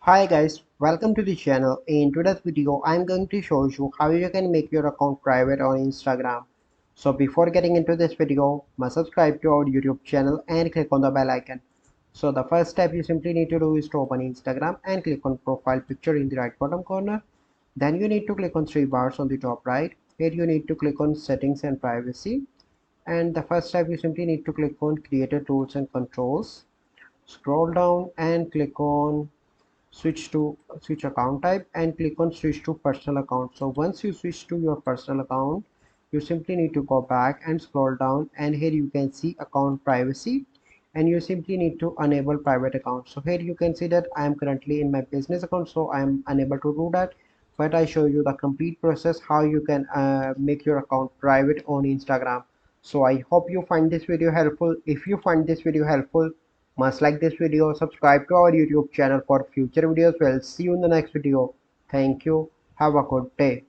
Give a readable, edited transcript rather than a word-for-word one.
Hi guys, welcome to the channel. In today's video, I'm going to show you how you can make your account private on Instagram. So before getting into this video, must subscribe to our YouTube channel and click on the bell icon. So the first step you simply need to do is to open Instagram and click on profile picture in the right bottom corner. Then you need to click on three bars on the top right. Here you need to click on settings and privacy. And the first step you simply need to click on creator tools and controls. Scroll down and click on switch account type and click on switch to personal account. So once you switch to your personal account, you simply need to go back and scroll down, and here you can see account privacy, and you simply need to enable private account. So here you can see that I am currently in my business account, so I am unable to do that, but I show you the complete process how you can make your account private on Instagram. So I hope you find this video helpful. If you find this video helpful, must like this video, subscribe to our YouTube channel for future videos. We'll see you in the next video. Thank you. Have a good day.